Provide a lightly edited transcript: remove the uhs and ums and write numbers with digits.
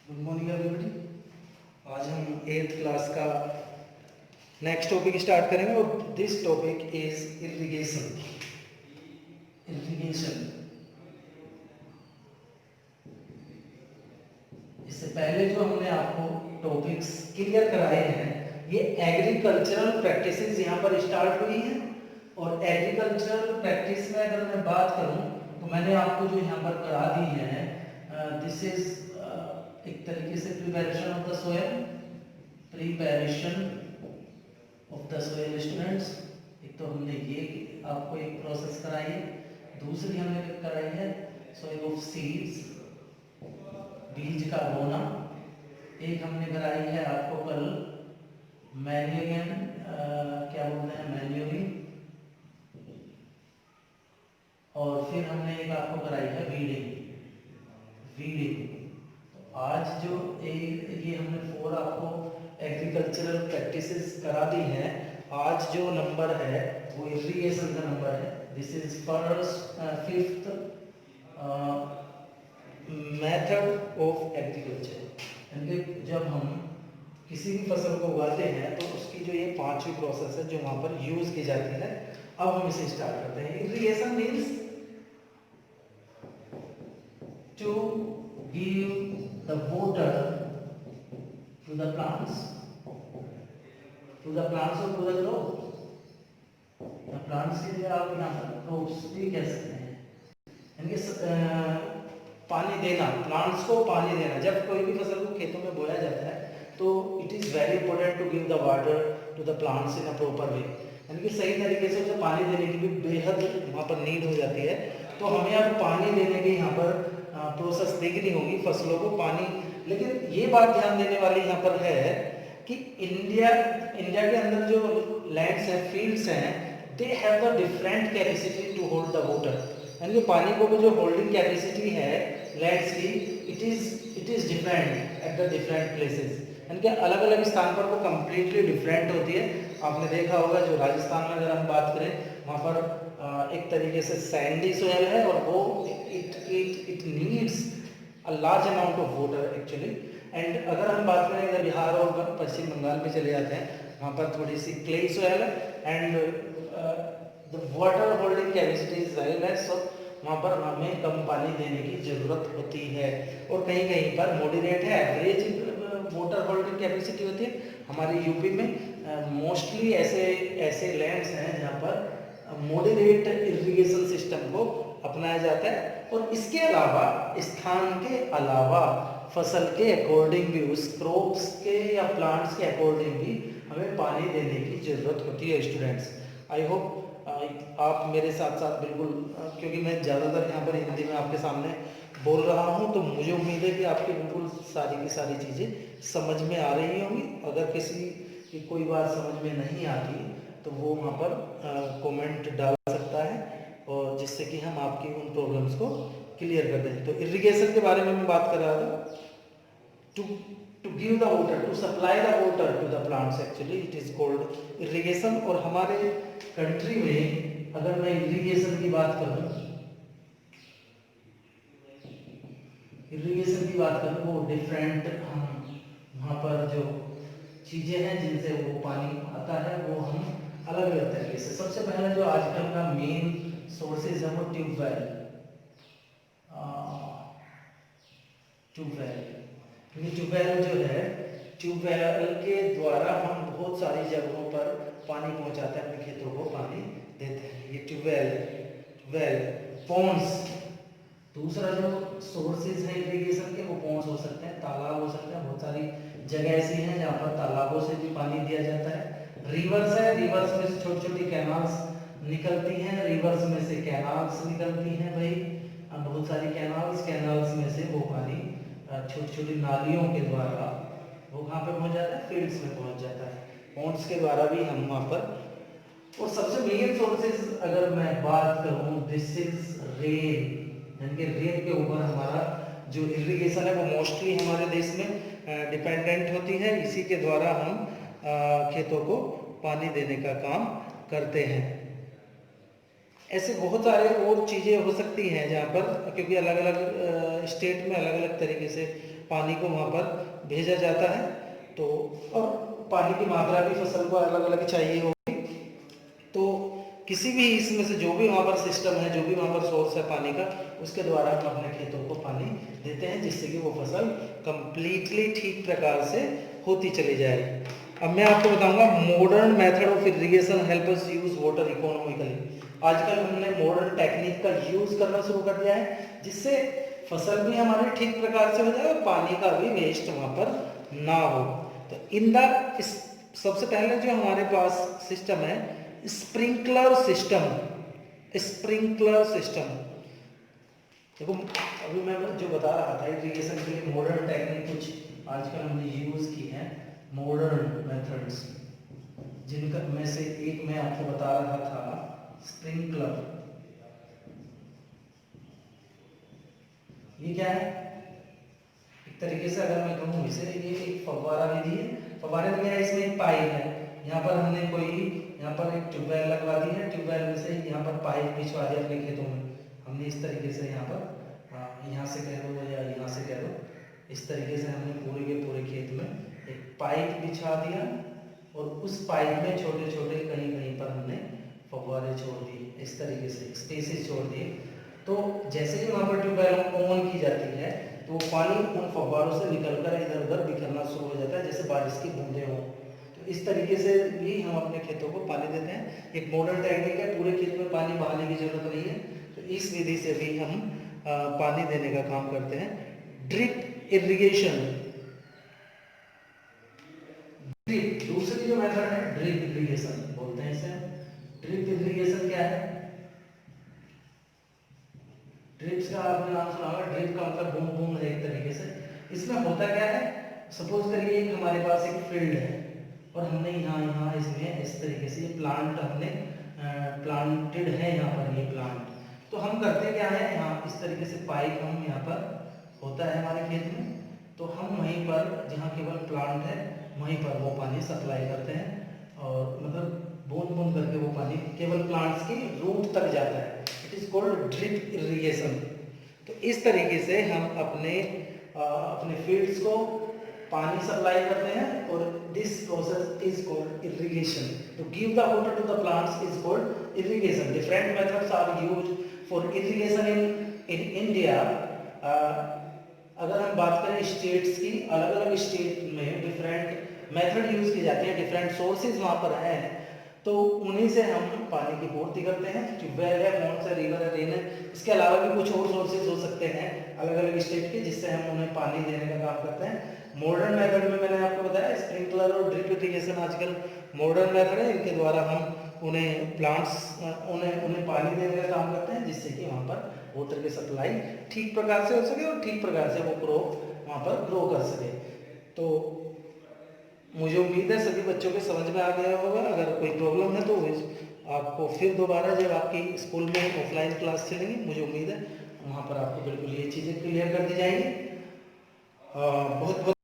Good morning everybody. आज हम 8th class का नेक्स्ट टॉपिक स्टार्ट करेंगे और दिस टॉपिक इज इरिगेशन। इससे पहले जो हमने आपको टॉपिक्स क्लियर कराए हैं, ये एग्रीकल्चरल प्रैक्टिसेस यहाँ पर स्टार्ट हुई हैं। और एग्रीकल्चरल प्रैक्टिस में अगर मैं बात करूँ तो मैंने आपको जो यहाँ पर करा दी है, दिस इज एक तरीके से preparation of the soil, students. एक तो हमने ये आपको एक प्रोसेस कराई है, दूसरी हमने कराई है सोइल ऑफ सीड्स, बीज का बोना। एक हमने कराई है आपको कल मैन्यूरिंग, क्या बोलते हैं मैन्यूरिंग। और फिर हमने एक आपको कराई है वीडिंग। तो आज जो ये हमने 4 आपको एग्रीकल्चरल प्रैक्टिसेस करा दी हैं। आज जो नंबर है वो इरिगेशन का नंबर है। This is first 5th method of agriculture. यानी जब हम किसी भी फसल को उगाते हैं तो उसकी जो ये 5वीं प्रोसेस है जो वहाँ पर यूज की जाती है। अब हम इसे स्टार्ट करते हैं। Irrigation means to give the water to the plants or to the growth। the plants के लिए आप यहाँ पर crops भी कह सकते हैं, यानी कि पानी देना, प्लांट्स को पानी देना। जब कोई भी फसल को खेतों में बोया जाता है तो it is very important to give the water to the plants in a proper way, यानी कि सही तरीके से उसे पानी देने की भी बेहद वहाँ पर नीड हो जाती है। तो हमें अब पानी देने की यहाँ पर प्रोसेस देखनी होगी फसलों को पानी। लेकिन ये बात ध्यान देने वाली यहाँ पर है कि इंडिया के अंदर जो लैंड्स हैं, फील्ड्स हैं, they have the different capacity to hold the water, यानी कि पानी को भी जो होल्डिंग कैपेसिटी है लैंड्स की, it is different at the different places, यानी कि अलग अलग स्थान पर वो कम्प्लीटली डिफरेंट होती है। आपने देखा होगा जो राजस्थान में अगर हम बात करें वहाँ पर एक तरीके से सैंडी सोयल है और वो it needs a large amount of water actually. And अगर हम बात करें इधर बिहार और पश्चिम बंगाल में चले जाते हैं, वहाँ पर थोड़ी सी क्ले सोयल है and the water holding capacity is very less. So वहाँ पर हमें कम पानी देने की ज़रूरत होती है। और कहीं कहीं पर मॉडरेट है, एवरेज वाटर होल्डिंग कैपेसिटी होती है। हमारे यूपी में मोस्टली ऐसे लैंड्स हैं जहाँ पर मॉडरेट इरिगेशन सिस्टम को अपनाया जाता है। और इसके अलावा स्थान के अलावा फसल के अकॉर्डिंग भी, उस क्रॉप्स के या प्लांट्स के अकॉर्डिंग भी हमें पानी देने की ज़रूरत होती है स्टूडेंट्स। आई होप आप मेरे साथ साथ बिल्कुल, क्योंकि मैं ज़्यादातर यहाँ पर हिंदी में आपके सामने बोल रहा हूँ तो मुझे उम्मीद है कि आपकी बिल्कुल सारी की सारी चीज़ें समझ में आ रही होंगी। अगर किसी की कोई बात समझ में नहीं आती तो वो वहाँ पर कमेंट डाल सकता है और जिससे कि हम आपकी उन प्रॉब्लम्स को क्लियर कर दें। तो इरिगेशन के बारे में मैं बात कर रहा था। To give the water, to supply the water to the plants, actually it is called irrigation. और हमारे कंट्री में अगर मैं इरिगेशन की बात करूं वो डिफरेंट, हम वहाँ पर जो चीज़ें हैं जिनसे वो पानी आता है वो हम अलग अलग तरीके से। सबसे पहले जो आजकल का मेन सोर्सेज है वो ट्यूबवेल जो है, ट्यूबवेल के द्वारा हम बहुत सारी जगहों पर पानी पहुंचाते हैं, अपने खेतों को पानी देते हैं। ये ट्यूबवेल पॉन्ड्स। दूसरा जो सोर्सेज है इरिगेशन के वो पॉन्ड्स हो सकते हैं, तालाब हो सकते हैं। बहुत सारी जगह ऐसी हैं जहाँ पर तालाबों से भी पानी दिया जाता है। रिवर्स है, रिवर्स में से छोटी छोटी कैनाल्स निकलती हैं, रिवर्स में से कैनाल्स निकलती हैं भाई, बहुत सारी कैनाल्स में से वो पानी छोटी छोटी नालियों के द्वारा वो कहाँ पे पहुँच जाता है, फील्ड्स में पहुँच जाता है। पॉन्ड्स के द्वारा भी हम वहाँ पर। और सबसे मेन सोर्सेज अगर मैं बात करूँ, दिस इज रेन, यानी कि रेन के ऊपर हमारा जो इरिगेशन है वो मोस्टली हमारे देश में डिपेंडेंट होती है। इसी के द्वारा हम खेतों को पानी देने का काम करते हैं। ऐसे बहुत सारे और चीज़ें हो सकती हैं जहाँ पर, क्योंकि अलग अलग स्टेट में अलग अलग तरीके से पानी को वहाँ पर भेजा जाता है। तो और पानी की मात्रा भी फसल को अलग अलग चाहिए होगी, तो किसी भी इसमें से जो भी वहाँ पर सिस्टम है, जो भी वहाँ पर सोर्स है पानी का, उसके द्वारा हम अपने खेतों को पानी देते हैं, जिससे कि वो फसल कंप्लीटली ठीक प्रकार से होती चली जाए। अब मैं आपको बताऊंगा modern method of irrigation help us use water economically. आजकल हमने मॉडर्न टेक्निक का यूज करना शुरू कर दिया है, जिससे फसल भी हमारी ठीक प्रकार से हो जाए और पानी का भी वेस्ट वहाँ पर ना हो। तो इस सबसे पहले जो हमारे पास सिस्टम है स्प्रिंकलर सिस्टम। स्प्रिंकलर सिस्टम देखो, अभी मैं जो बता रहा था इरिगेशन के लिए मॉडर्न टेक्निक कुछ आजकल हमने यूज की है, मॉडर्न मेथड्स, जिनका में से एक मैं आपको बता रहा था स्प्रिंकलर। ये क्या है? एक तरीके से अगर मैं कहूँ इसे, ये एक फव्वारा विधि है। फव्वारे में क्या है, इसमें एक पाइप है, यहाँ पर हमने यहाँ पर एक ट्यूबवेल लगवा दी है, ट्यूबवेल में से यहाँ पर पाइप भिजवा दिया अपने खेतों में। हमने इस तरीके से यहाँ पर यहाँ से कह दो या यहाँ से कह दो, इस तरीके से हमने पूरे के पूरे खेत में एक पाइप बिछा दिया और उस पाइप में छोटे छोटे कहीं कहीं पर हमने फव्वारे छोड़ दिए, इस तरीके से स्पेसेस छोड़ दिए। तो जैसे ही वहाँ पर ट्यूबवेल ऑन की जाती है तो वो पानी उन फव्वारों से निकलकर इधर उधर बिखरना शुरू हो जाता है, जैसे बारिश की बूंदें हों। तो इस तरीके से भी हम अपने खेतों को पानी देते हैं। एक मॉडर्न टेक्निक है, पूरे खेत में पानी बहाने की जरूरत नहीं है। तो इस विधि से भी हम पानी देने का काम करते हैं। ड्रिप इरिगेशन, ड्रिप दूसरी जो मेथड है ड्रिप इरिगेशन बोलते हैं इसे। ड्रिप इरिगेशन क्या है? ड्रिप्स का आपने नाम सुना होगा, ड्रिप का मतलब बूंद बूंद है एक तरीके से। इसमें होता क्या है, सपोज करिए हमारे पास एक फील्ड है और हमने यहाँ इसमें इस तरीके से ये प्लांट हमने प्लांटेड है, यहाँ पर ये प्लांट। तो हम करते क्या है, यहाँ इस तरीके से पाइप हम यहाँ पर होता है हमारे खेत में, तो हम वहीं पर जहाँ केवल प्लांट है वहीं पर वो पानी सप्लाई करते हैं, और मतलब बूंद बूंद करके वो पानी केवल प्लांट्स की रूट तक जाता है। It is called drip irrigation. तो इस तरीके से हम अपने फील्ड्स को पानी सप्लाई करते हैं, और this process is called irrigation. तो give the water to the plants is called irrigation. Different methods are used for irrigation in India. अगर हम बात करें स्टेट्स की, अलग अलग स्टेट में डिफरेंट मेथड यूज की जाती है, डिफरेंट सोर्सेज वहाँ पर हैं, तो उन्हीं से हम पानी की पूर्ति करते हैं। ट्यूबवेल है, मौन से, रिवर है, रेन है, इसके अलावा भी कुछ और सोर्सेज हो सकते हैं अलग अलग स्टेट के, जिससे हम उन्हें पानी देने का काम करते हैं। मॉडर्न मेथड में मैंने आपको बताया स्प्रिंकलर और ड्रिप इरिगेशन आजकल मॉडर्न मेथड है, इनके द्वारा हम उन्हें उन्हें पानी देने का काम करते हैं, जिससे कि वहाँ पर वाटर की सप्लाई ठीक प्रकार से हो सके और ठीक प्रकार से वो क्रॉप वहाँ पर ग्रो कर सके। तो मुझे उम्मीद है सभी बच्चों के समझ में आ गया होगा। अगर कोई प्रॉब्लम है तो आपको फिर दोबारा जब आपकी स्कूल में ऑफलाइन क्लास चलेगी, मुझे उम्मीद है वहाँ पर आपको बिल्कुल ये चीज़ें क्लियर कर दी जाएंगी। बहुत बहुत